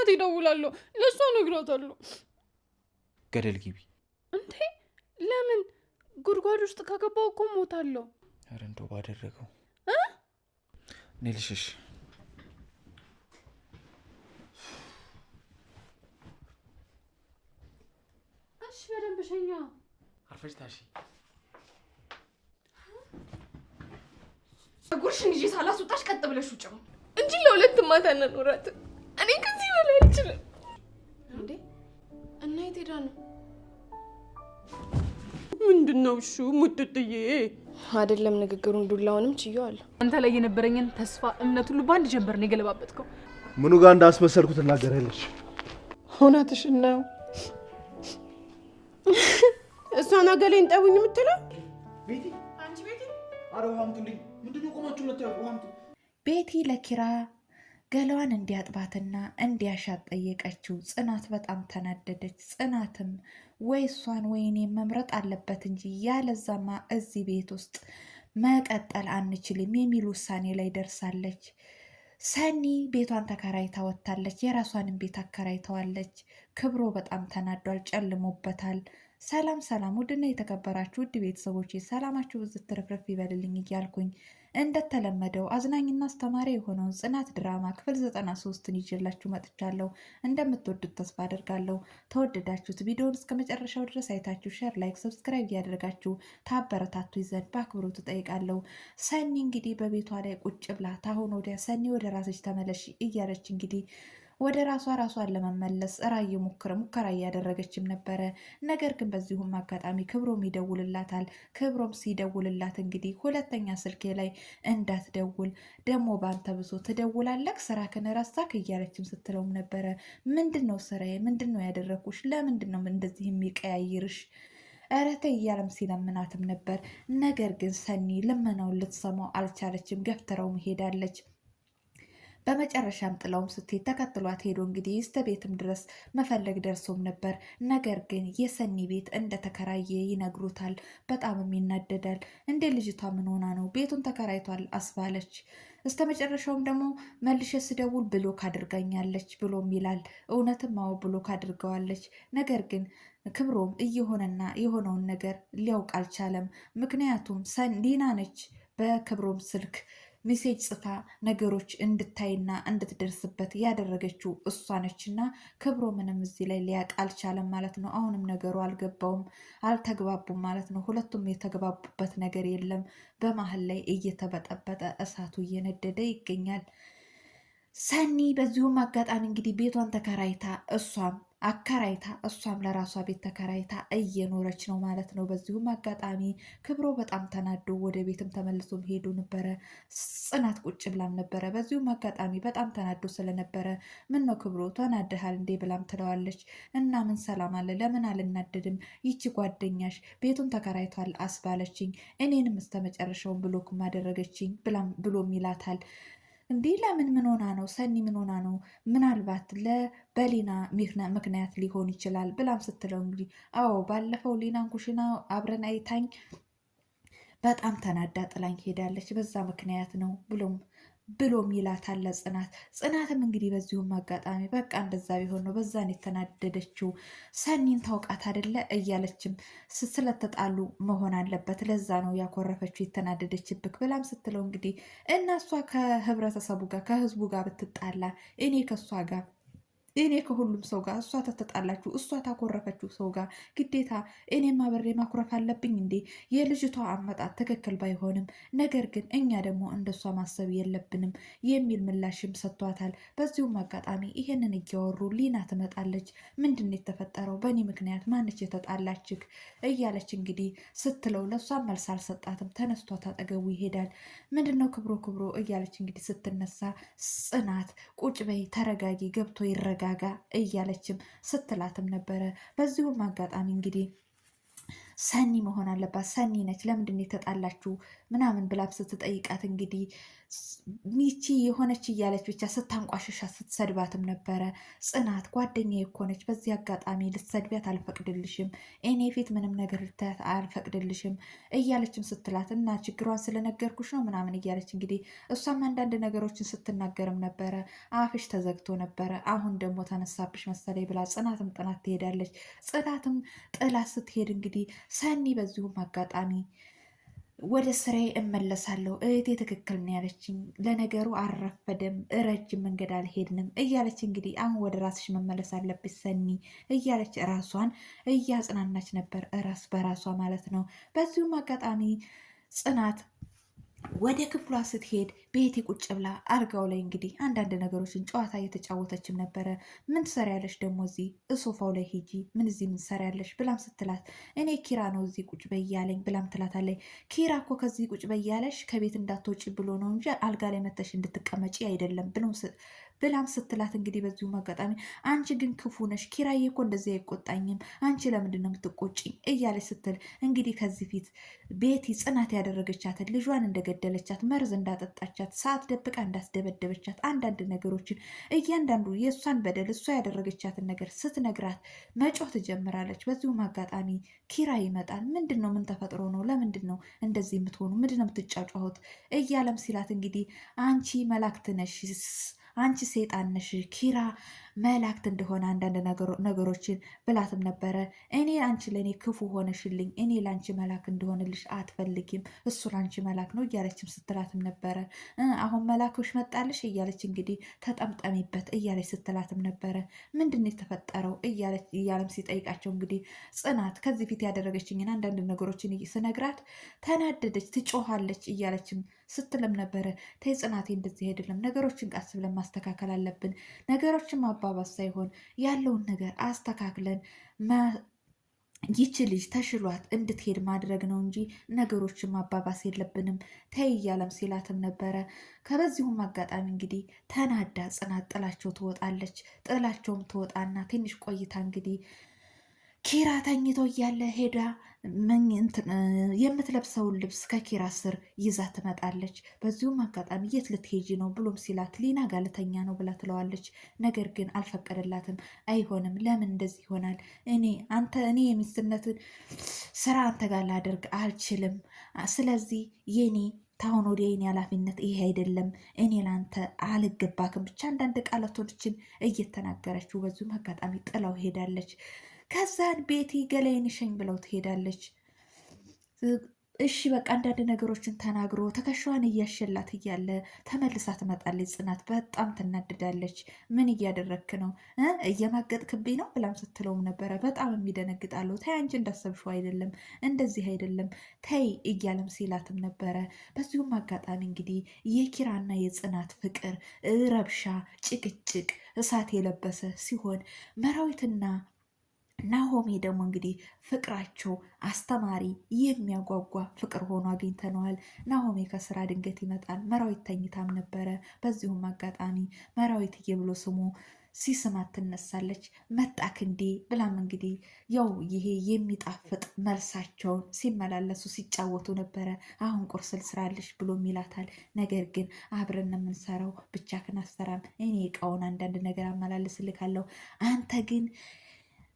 ለእናቴ እደውላለሁ ለእሷ እነግራታለሁ ገደል ግቢ እንዴ ለምን ጉድጓድ ውስጥ ከገባው እኮ ሞታለሁ ኧረ እንደው ባደረገው እኔ ልሽሽ እሺ በደንብ ሸኛ አርፈሽ ታሺ ጉርሽን ይዤ ሳላስወጣሽ ቀጥ ብለሽ ውጭ ነው እንጂ ለሁለት ማታ እንኖራት እኔ ከዚህ በላይ አልችልም እንዴ እና የት ሄዳ ነው ምንድነው እሺ ሙጥጥዬ አይደለም ንግግሩን ዱላውንም ችየዋለሁ አንተ ላይ የነበረኝን ተስፋ እምነት ሁሉ ባንድ ጀንበር ነው የገለባበጥከው ምኑ ጋር እንዳስመሰልኩት እናገራለሽ ሆናትሽን ነው እሷን አገሌን ጠቡኝ የምትለው ቤቲ አንቺ ቤቲ አረ ውሃምጡልኝ ምንድነው ቆማችሁ ለታውቁ ቤቲ ለኪራ ገላዋን እንዲያጥባትና እንዲያሻት ጠየቀችው ጽናት በጣም ተናደደች ጽናትም ወይ እሷን ወይኔ መምረጥ አለበት እንጂ ያለዛማ እዚህ ቤት ውስጥ መቀጠል አንችልም የሚል ውሳኔ ላይ ደርሳለች ሰኒ ቤቷን ተከራይታ ወጣለች የራሷንም ቤት አከራይተዋለች ክብሮ በጣም ተናዷል ጨልሞበታል ሰላም ሰላም ውድና የተከበራችሁ ውድ ቤተሰቦቼ ሰላማችሁ ብዝት ትርፍርፍ ይበልልኝ እያልኩኝ እንደተለመደው አዝናኝና አስተማሪ የሆነውን ጽናት ድራማ ክፍል 93ን ይዤላችሁ መጥቻለሁ እንደምትወዱት ተስፋ አደርጋለሁ ተወደዳችሁት ቪዲዮውን እስከ መጨረሻው ድረስ አይታችሁ ሼር ላይክ ሰብስክራይብ እያደረጋችሁ ታበረታቱ ይዘን በአክብሮት እጠይቃለሁ ሰኒ እንግዲህ በቤቷ ላይ ቁጭ ብላ ታሁን ወዲያ ሰኒ ወደ ራስሽ ተመለሽ እያለች እንግዲህ ወደ ራሷን ለመመለስ ራይ ሙከራ እያደረገችም ነበረ ነገር ግን በዚሁም አጋጣሚ ክብሮም ይደውልላታል ክብሮም ሲደውልላት እንግዲህ ሁለተኛ ስልኬ ላይ እንዳትደውል ደግሞ ባንተ ብሶ ትደውላለህ ስራህን ረሳክ እያለችም ስትለውም ነበረ ምንድነው ስራዬ ምንድነው ያደረኩሽ ለምንድነው እንደዚህ የሚቀያይርሽ አረተ እያለም ሲለምናትም ነበር ነገር ግን ሰኒ ልመናውን ልትሰማው አልቻለችም ገፍትራው ሄዳለች በመጨረሻም ጥላውም ስትሄድ ተከትሏት ሄዶ እንግዲህ እስከ ቤትም ድረስ መፈለግ ደርሶም ነበር ነገር ግን የሰኒ ቤት እንደተከራየ ይነግሩታል በጣምም ይናደዳል እንደ ልጅቷ ምን ሆና ነው ቤቱን ተከራይቷል አስባለች እስከ መጨረሻውም ደግሞ መልሼ ስደውል ብሎክ አድርጋኛለች ብሎም ይላል እውነትም አዎ ብሎክ አድርገዋለች ነገር ግን ክብሮም እየሆነና የሆነውን ነገር ሊያውቅ አልቻለም ምክንያቱም ሊና ነች በክብሮም ስልክ ሜሴጅ ጽፋ ነገሮች እንድታይና እንድትደርስበት ያደረገችው እሷ ነችና ክብሮ ምንም እዚህ ላይ ሊያቅ አልቻለም ማለት ነው አሁንም ነገሩ አልገባውም አልተግባቡም ማለት ነው ሁለቱም የተግባቡበት ነገር የለም በመሃል ላይ እየተበጠበጠ እሳቱ እየነደደ ይገኛል ሰኒ በዚሁም አጋጣሚ እንግዲህ ቤቷን ተከራይታ እሷም ለራሷ ቤት ተከራይታ እየኖረች ነው ማለት ነው በዚሁም አጋጣሚ ክብሮ በጣም ተናዶ ወደ ቤትም ተመልሶም ሄዶ ነበረ ጽናት ቁጭ ብላም ነበረ በዚሁም አጋጣሚ በጣም ተናዶ ስለነበረ ምን ነው ክብሮ ተናደሃል እንዴ ብላም ትለዋለች እና ምን ሰላም አለ ለምን አልናደድም ይቺ ጓደኛሽ ቤቱን ተከራይቷል አስባለችኝ እኔንም እስተመጨረሻውን ብሎክም አደረገችኝ ብሎም ይላታል እንዴ ለምን ምን ሆና ነው ሰኒ ምን ሆና ነው ምናልባት ለበሊና ምክንያት ሊሆን ይችላል ብላም ስትለው እንግዲህ አዎ ባለፈው ሊናን ኩሽና አብረን አይታኝ በጣም ተናዳ ጥላኝ ሄዳለች በዛ ምክንያት ነው ብሎም ይላታል ጽናትም እንግዲህ በዚሁም አጋጣሚ በቃ እንደዛ ቢሆን ነው በዛን የተናደደችው ሰኒን ታውቃት አይደለ እያለችም ስለተጣሉ መሆን አለበት ለዛ ነው ያኮረፈችው የተናደደችብክ ብላም ስትለው እንግዲህ እና እሷ ከህብረተሰቡ ጋር ከህዝቡ ጋር ብትጣላ እኔ ከሁሉም ሰው ጋር እሷ ተተጣላችሁ እሷ ታኮረፈችው ሰው ጋር ግዴታ እኔም አብሬ ማኩረፍ አለብኝ እንዴ የልጅቷ አመጣጥ ትክክል ባይሆንም ነገር ግን እኛ ደግሞ እንደሷ ማሰብ የለብንም የሚል ምላሽም ሰጥቷታል በዚሁም አጋጣሚ ይሄንን እያወሩ ሊና ትመጣለች ምንድን የተፈጠረው በእኔ ምክንያት ማነች የተጣላችክ እያለች እንግዲህ ስትለው ለእሷ መልስ አልሰጣትም ተነስቷ ታጠገቡ ይሄዳል ምንድነው ክብሮ እያለች እንግዲህ ስትነሳ ጽናት ቁጭ በይ ተረጋጊ ገብቶ ይረጋጋ እያለችም ስትላትም ነበረ በዚሁም አጋጣሚ እንግዲህ ሰኒ መሆን አለባት። ሰኒ ነች። ለምንድን ነው የተጣላችሁ ምናምን ብላ ስትጠይቃት እንግዲህ ሚቺ የሆነች እያለች ብቻ ስታንቋሽሻት ስትሰድባትም ነበረ። ጽናት ጓደኛዬ እኮ ነች፣ በዚህ አጋጣሚ ልትሰድቢያት አልፈቅድልሽም፣ እኔ ፊት ምንም ነገር ልታያት አልፈቅድልሽም እያለችም ስትላት እና ችግሯን ስለነገርኩሽ ነው ምናምን እያለች እንግዲህ እሷም አንዳንድ ነገሮችን ስትናገርም ነበረ። አፍሽ ተዘግቶ ነበረ፣ አሁን ደግሞ ተነሳብሽ መሰለኝ ብላ ጽናትም ጥላት ትሄዳለች። ጽናትም ጥላት ስትሄድ እንግዲህ ሰኒ በዚሁም አጋጣሚ ወደ ስራዬ እመለሳለሁ እህቴ ትክክል ነው ያለችኝ፣ ለነገሩ አልረፈደም፣ ረጅም መንገድ አልሄድንም እያለች እንግዲህ አሁን ወደ ራስሽ መመለስ አለብሽ ሰኒ እያለች ራሷን እያጽናናች ነበር፣ ራስ በራሷ ማለት ነው። በዚሁም አጋጣሚ ጽናት ወደ ክፍሏ ስትሄድ ቤቲ ቁጭ ብላ አልጋው ላይ እንግዲህ አንዳንድ ነገሮችን ጨዋታ እየተጫወተችም ነበረ። ምን ትሰሪያለሽ ደግሞ እዚህ ሶፋው ላይ ሂጂ፣ ምን እዚህ ምን ትሰሪያለሽ ብላም ስትላት እኔ ኪራ ነው እዚህ ቁጭ በያለኝ ብላም ትላታለች። ኪራ እኮ ከዚህ ቁጭ በያለሽ ከቤት እንዳትወጪ ብሎ ነው እንጂ አልጋ ላይ መተሽ እንድትቀመጪ አይደለም ብላም ስትላት እንግዲህ በዚሁም አጋጣሚ አንቺ ግን ክፉ ነሽ፣ ኪራዬ እኮ እንደዚህ አይቆጣኝም፣ አንቺ ለምንድን ነው የምትቆጪኝ እያለች ስትል እንግዲህ ከዚህ ፊት ቤቲ ጽናት ያደረገቻትን ልጇን እንደገደለቻት፣ መርዝ እንዳጠጣቻት፣ ሰዓት ደብቃ እንዳስደበደበቻት አንዳንድ ነገሮችን እያንዳንዱ የእሷን በደል እሷ ያደረገቻትን ነገር ስትነግራት መጮህ ትጀምራለች። በዚሁም አጋጣሚ ኪራ ይመጣል። ምንድን ነው? ምን ተፈጥሮ ነው? ለምንድን ነው እንደዚህ የምትሆኑ? ምንድን ነው የምትጫጫሁት? እያለም ሲላት እንግዲህ አንቺ መላእክት ነሽ፣ አንቺ ሰይጣን ነሽ፣ ኪራ መላእክት እንደሆነ አንዳንድ ነገሮችን ብላትም ነበረ። እኔ አንቺ ለእኔ ክፉ ሆነሽልኝ፣ እኔ ለአንቺ መላክ እንደሆንልሽ አትፈልጊም፣ እሱ ለአንቺ መላክ ነው እያለችም ስትላትም ነበረ። አሁን መላክሽ መጣልሽ እያለች እንግዲህ ተጠምጠሚበት እያለች ስትላትም ነበረ። ምንድን ነው የተፈጠረው እያለም ሲጠይቃቸው እንግዲህ ጽናት ከዚህ ፊት ያደረገችኝን አንዳንድ ነገሮችን ስነግራት ተናደደች፣ ትጮሃለች እያለችም ስትልም ነበረ። ተይ ጽናቴ እንደዚህ አይደለም፣ ነገሮችን ቀስ ብለን ማስተካከል አለብን፣ ነገሮችን ማባባስ ሳይሆን ያለውን ነገር አስተካክለን ይች ልጅ ተሽሏት እንድትሄድ ማድረግ ነው እንጂ ነገሮችን ማባባስ የለብንም ተይ እያለም ሲላትም ነበረ። ከበዚሁም አጋጣሚ እንግዲህ ተናዳ ጽናት ጥላቸው ትወጣለች። ጥላቸውም ትወጣና ትንሽ ቆይታ እንግዲህ ኪራ ተኝቶ እያለ ሄዳ የምትለብሰውን ልብስ ከኪራ ስር ይዛ ትመጣለች። በዚሁም አጋጣሚ የት ልትሄጂ ነው ብሎም ሲላት ሊና ጋር ልተኛ ነው ብላ ትለዋለች። ነገር ግን አልፈቀደላትም። አይሆንም፣ ለምን እንደዚህ ይሆናል? እኔ የሚስትነትን ስራ አንተ ጋር ላደርግ አልችልም። ስለዚህ የኔ ታሁን ወዲያ የኔ ኃላፊነት ይሄ አይደለም፣ እኔ ለአንተ አልገባክም። ብቻ አንዳንድ ቃላቶችን እየተናገረችው በዚሁም አጋጣሚ ጥላው ሄዳለች። ከዛን ቤቲ ገላይን ሸኝ ብለው ትሄዳለች። እሺ በቃ አንዳንድ ነገሮችን ተናግሮ ትከሻዋን እያሸላት እያለ ተመልሳ ትመጣለች። ጽናት በጣም ትናድዳለች። ምን እያደረግክ ነው? እየማገጥክብኝ ነው ብላም ስትለውም ነበረ። በጣም የሚደነግጣለሁ። ተይ አንቺ እንዳሰብሽው አይደለም፣ እንደዚህ አይደለም ተይ እያለም ሲላትም ነበረ። በዚሁም አጋጣሚ እንግዲህ የኪራና የጽናት ፍቅር፣ ረብሻ፣ ጭቅጭቅ እሳት የለበሰ ሲሆን መራዊትና ናሆሜ ደግሞ እንግዲህ ፍቅራቸው አስተማሪ የሚያጓጓ ፍቅር ሆኖ አግኝተነዋል። ናሆሜ ከስራ ድንገት ይመጣል። መራዊት ተኝታም ነበረ። በዚሁም አጋጣሚ መራዊትዬ ብሎ ስሙ ሲስማት ትነሳለች። መጣክ እንዴ ብላም እንግዲህ ያው ይሄ የሚጣፍጥ መልሳቸውን ሲመላለሱ ሲጫወቱ ነበረ። አሁን ቁርስ ልስራልሽ ብሎም ይላታል። ነገር ግን አብረን የምንሰራው ብቻህን አትሰራም፣ እኔ እቃውን አንዳንድ ነገር አመላልስልካለሁ፣ አንተ ግን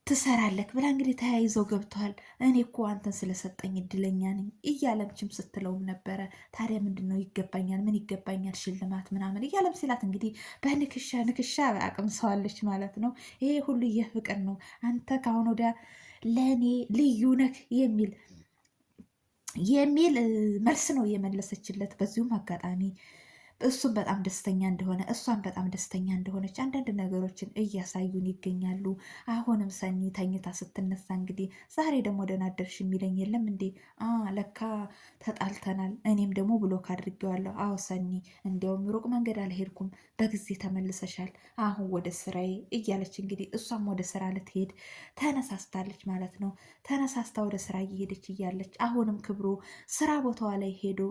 ትሰራለክ ብላ እንግዲህ ተያይዘው ገብተዋል። እኔ እኮ አንተን ስለሰጠኝ እድለኛ ነኝ እያለምችም ስትለውም ነበረ። ታዲያ ምንድን ነው ይገባኛል፣ ምን ይገባኛል፣ ሽልማት ምናምን እያለም ሲላት እንግዲህ በንክሻ አቅምሰዋለች ማለት ነው። ይሄ ሁሉ የፍቅር ነው፣ አንተ ካሁን ወዲያ ለእኔ ልዩ ነክ የሚል መልስ ነው የመለሰችለት። በዚሁም አጋጣሚ እሱም በጣም ደስተኛ እንደሆነ እሷን በጣም ደስተኛ እንደሆነች አንዳንድ ነገሮችን እያሳዩን ይገኛሉ። አሁንም ሰኒ ተኝታ ስትነሳ እንግዲህ ዛሬ ደግሞ ደህና አደርሽ የሚለኝ የለም እንዴ? ለካ ተጣልተናል፣ እኔም ደግሞ ብሎክ አድርጌዋለሁ። አዎ ሰኒ፣ እንዲያውም ሩቅ መንገድ አልሄድኩም፣ በጊዜ ተመልሰሻል፣ አሁን ወደ ስራዬ እያለች እንግዲህ እሷም ወደ ስራ ልትሄድ ተነሳስታለች ማለት ነው። ተነሳስታ ወደ ስራ እየሄደች እያለች አሁንም ክብሩ ስራ ቦታዋ ላይ ሄዶ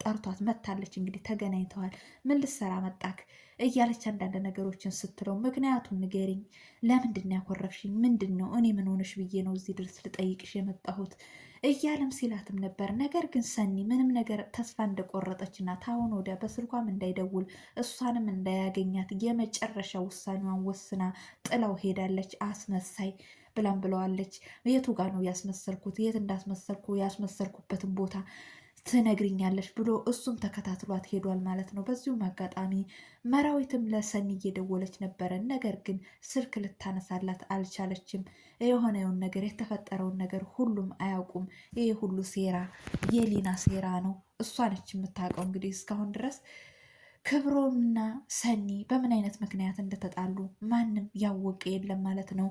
ጠርቷት መታለች። እንግዲህ ተገናኝተዋል። ምን ልትሰራ መጣክ እያለች አንዳንድ ነገሮችን ስትለው ምክንያቱም ንገሪኝ፣ ለምንድን ነው ያኮረፍሽኝ? ምንድን ነው እኔ ምን ሆነሽ ብዬ ነው እዚህ ድረስ ልጠይቅሽ የመጣሁት እያለም ሲላትም ነበር። ነገር ግን ሰኒ ምንም ነገር ተስፋ እንደቆረጠችና ታሁን ወዲያ በስልኳም እንዳይደውል እሷንም እንዳያገኛት የመጨረሻ ውሳኔዋን ወስና ጥላው ሄዳለች። አስመሳይ ብላም ብለዋለች። የቱ ጋር ነው ያስመሰልኩት? የት እንዳስመሰልኩ ያስመሰልኩበትን ቦታ ትነግሪኛለሽ ብሎ እሱም ተከታትሏት ሄዷል ማለት ነው። በዚሁም አጋጣሚ መራዊትም ለሰኒ እየደወለች ነበረ። ነገር ግን ስልክ ልታነሳላት አልቻለችም። የሆነውን ነገር የተፈጠረውን ነገር ሁሉም አያውቁም። ይህ ሁሉ ሴራ የሊና ሴራ ነው። እሷ ነች የምታውቀው። እንግዲህ እስካሁን ድረስ ክብሮምና ሰኒ በምን አይነት ምክንያት እንደተጣሉ ማንም ያወቀ የለም ማለት ነው።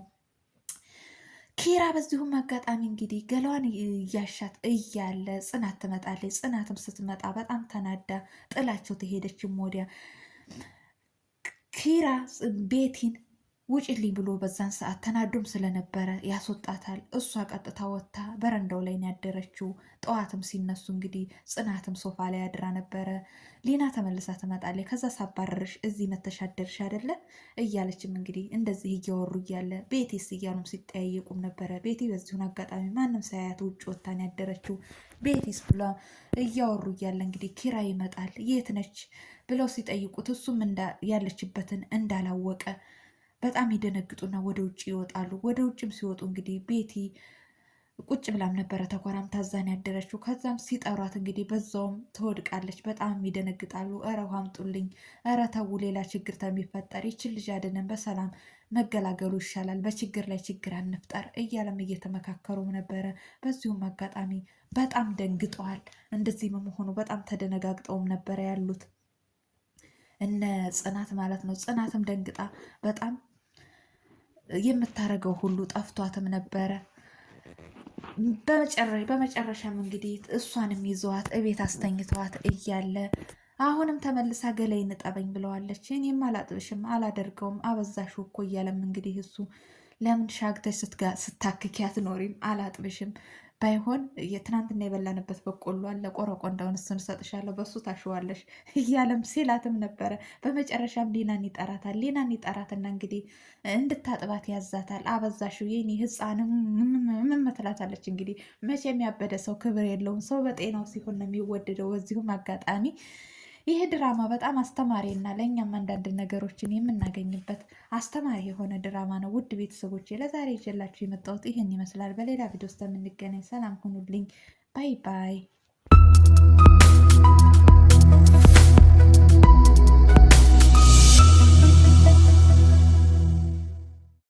ኪራ በዚሁም አጋጣሚ እንግዲህ ገላዋን እያሻት እያለ ጽናት ትመጣለች። ጽናትም ስትመጣ በጣም ተናዳ ጥላቸው ተሄደችም ወዲያ ኪራ ቤቲን ውጭልኝ ብሎ በዛን ሰዓት ተናዶም ስለነበረ ያስወጣታል። እሷ ቀጥታ ወጥታ በረንዳው ላይ ነው ያደረችው። ጠዋትም ሲነሱ እንግዲህ ጽናትም ሶፋ ላይ ያድራ ነበረ። ሊና ተመልሳ ትመጣለች። ከዛ ሳባረርሽ እዚህ መተሽ አደርሽ አይደለ እያለችም እንግዲህ እንደዚህ እያወሩ እያለ ቤቲስ እያሉም ሲጠያየቁም ነበረ። ቤቲ በዚሁን አጋጣሚ ማንም ሳያት ውጭ ወጥታን ያደረችው ቤቲስ ብላ እያወሩ እያለ እንግዲህ ኪራ ይመጣል። የት ነች ብለው ሲጠይቁት እሱም ያለችበትን እንዳላወቀ በጣም ይደነግጡና ወደ ውጭ ይወጣሉ። ወደ ውጭም ሲወጡ እንግዲህ ቤቲ ቁጭ ብላም ነበረ ተኮራም ታዛን ያደረችው። ከዛም ሲጠሯት እንግዲህ በዛውም ትወድቃለች። በጣም ይደነግጣሉ። እረ ውሃ አምጡልኝ፣ እረ ተው ሌላ ችግር ተሚፈጠር ይችን ልጅ አድነን በሰላም መገላገሉ ይሻላል፣ በችግር ላይ ችግር አንፍጠር እያለም እየተመካከሩም ነበረ። በዚሁም አጋጣሚ በጣም ደንግጠዋል። እንደዚህ በመሆኑ በጣም ተደነጋግጠውም ነበረ ያሉት እነ ጽናት ማለት ነው። ጽናትም ደንግጣ በጣም የምታደርገው ሁሉ ጠፍቷትም ነበረ። በመጨረሻም እንግዲህ እሷንም ይዘዋት እቤት አስተኝተዋት እያለ አሁንም ተመልሳ ገላዬን እጠበኝ ብለዋለች። እኔም አላጥብሽም አላደርገውም አበዛሽ እኮ እያለም እንግዲህ እሱ ለምን ሻግተሽ ስታክኪ አትኖሪም? አላጥብሽም ባይሆን የትናንትና የበላንበት በቆሎ አለ ቆረቆንዳውን እሱን እሰጥሻለሁ በሱ ታሽዋለሽ እያለም ሲላትም ነበረ። በመጨረሻም ሊናን ይጠራታል። ሊናን ይጠራትና እንግዲህ እንድታጥባት ያዛታል። አበዛሽው የኔ ሕፃንም ምን ትላታለች። እንግዲህ መቼም ያበደ ሰው ክብር የለውም። ሰው በጤናው ሲሆን ነው የሚወደደው። በዚሁም አጋጣሚ ይሄ ድራማ በጣም አስተማሪ እና ለእኛም አንዳንድ ነገሮችን የምናገኝበት አስተማሪ የሆነ ድራማ ነው። ውድ ቤተሰቦች ለዛሬ ይዤላችሁ የመጣሁት ይህን ይመስላል። በሌላ ቪዲዮ ውስጥ የምንገናኝ። ሰላም ሁኑልኝ። ባይ ባይ።